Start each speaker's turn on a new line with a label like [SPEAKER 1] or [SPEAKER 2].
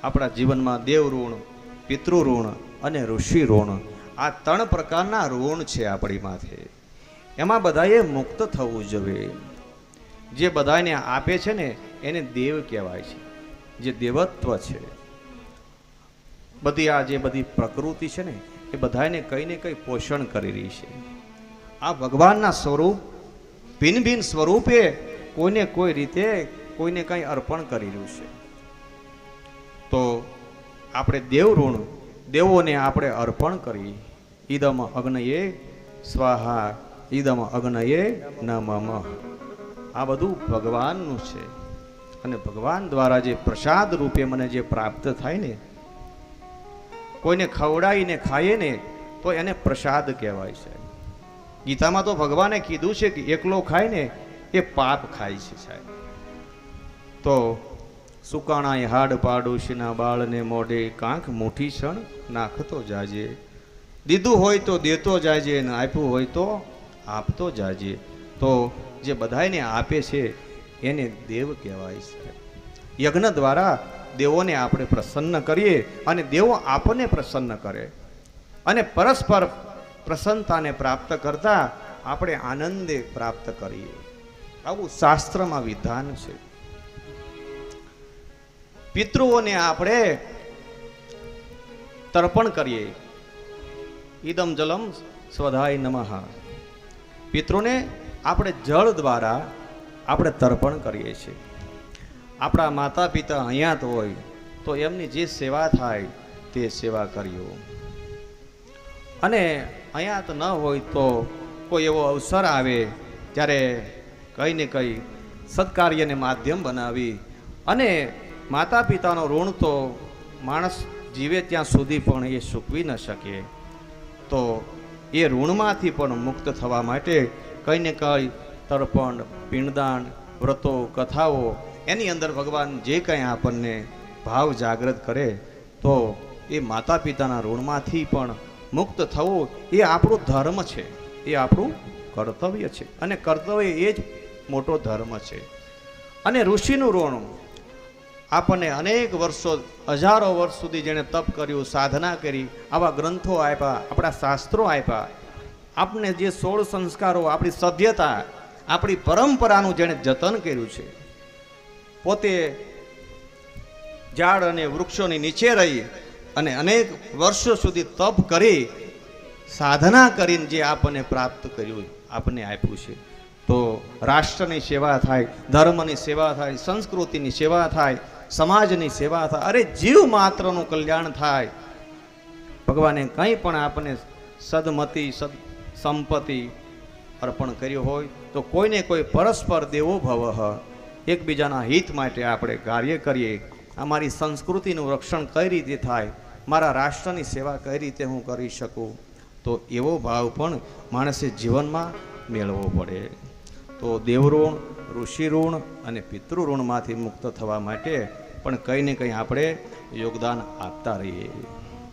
[SPEAKER 1] આપણા જીવનમાં દેવ ઋણ, પિતૃ ઋણ અને ઋષિ ઋણ, આ 3 પ્રકારના ઋણ છે આપણી માથે. એમાં બધાએ મુક્ત થવું જોઈએ. જે બધાને આપે છે ને એને દેવ કહેવાય છે, જે દેવત્વ છે. બધી આ જે બધી પ્રકૃતિ છે ને એ બધાને કંઈ ને કંઈ પોષણ કરી રહી છે. આ ભગવાનના સ્વરૂપ ભિન્ન ભિન્ન સ્વરૂપે કોઈને કોઈ રીતે કોઈને કંઈ અર્પણ કરી રહ્યું છે. તો આપણે દેવ ઋણ, દેવોને આપણે અર્પણ કરી. ઈદમ અગ્નયે સ્વાહા, ઈદમ અગ્નયે નમઃ. આ બધું ભગવાનનું છે. અને ભગવાન દ્વારા જે પ્રસાદ રૂપે મને જે પ્રાપ્ત થાય ને, કોઈને ખવડાવીને ખાઈએ ને તો એને પ્રસાદ કહેવાય છે. ગીતામાં તો ભગવાને કીધું છે કે એકલો ખાય ને એ પાપ ખાય છે સાહેબ. તો સુકાણાએ હાડ પાડોશીના બાળને મોઢે કાંખ મુઠ્ઠી ક્ષણ નાખતો જાજે. દીધું હોય તો દેતો જાજે, ને આપ્યું હોય તો આપતો જાજે. તો જે બધાને આપે છે એને દેવ કહેવાય છે. યજ્ઞ દ્વારા દેવોને આપણે પ્રસન્ન કરીએ અને દેવો આપણને પ્રસન્ન કરે, અને પરસ્પર પ્રસન્નતાને પ્રાપ્ત કરતા આપણે આનંદે પ્રાપ્ત કરીએ. આવું શાસ્ત્રમાં વિધાન છે. પિતૃઓને આપણે તર્પણ કરીએ. ઈદમ જલમ સ્વધાય નમઃ. પિતૃને આપણે જળ દ્વારા આપણે તર્પણ કરીએ છીએ. આપણા માતા પિતા અહીંયા હોય તો એમની જે સેવા થાય તે સેવા કરીએ. અને અહીંયા તો ન હોય તો કોઈ એવો અવસર આવે ત્યારે કંઈ ને કંઈ સત્કાર્યને માધ્યમ બનાવી. અને માતા પિતાનો ઋણ તો માણસ જીવે ત્યાં સુધી પણ એ ચૂકવી ન શકે. તો એ ઋણમાંથી પણ મુક્ત થવા માટે કંઈ ને કંઈ તર્પણ, પિંડદાન, વ્રતો, કથાઓ, એની અંદર ભગવાન જે કંઈ આપણને ભાવ જાગૃત કરે તો એ માતા પિતાના ઋણમાંથી પણ મુક્ત થવું એ આપણો ધર્મ છે, એ આપણું કર્તવ્ય છે. અને કર્તવ્ય એ જ મોટો ધર્મ છે. અને ઋષિનું ઋણ આપણને અનેક વર્ષો, હજારો વર્ષ સુધી જેણે તપ કર્યું, સાધના કરી, આવા ગ્રંથો આપ્યા, આપણા શાસ્ત્રો આપ્યા, આપણે જે 16 સંસ્કારો, આપણી સભ્યતા, આપણી પરંપરાનું જેણે જતન કર્યું છે, પોતે ઝાડ અને વૃક્ષોની નીચે રહી અને અનેક વર્ષો સુધી તપ કરી, સાધના કરીને જે આપણને પ્રાપ્ત કર્યું, આપણને આપ્યું છે. તો રાષ્ટ્રની સેવા થાય, ધર્મની સેવા થાય, સંસ્કૃતિની સેવા થાય, સમાજની સેવા થાય, અરે જીવ માત્રનું કલ્યાણ થાય. ભગવાને કંઈ પણ આપણને સદમતિ, સદ સંપત્તિ અર્પણ કર્યું હોય તો કોઈને કોઈ પરસ્પર દેવો ભવઃ, એકબીજાના હિત માટે આપણે કાર્ય કરીએ. અમારી સંસ્કૃતિનું રક્ષણ કઈ રીતે થાય, મારા રાષ્ટ્રની સેવા કઈ રીતે હું કરી શકું, તો એવો ભાવ પણ માણસે જીવનમાં મેળવવો પડે. તો દેવઋણ, ઋષિ ઋણ અને પિતૃ ઋણમાંથી મુક્ત થવા માટે પણ કંઈ ને કંઈ આપણે યોગદાન આપતા રહીએ.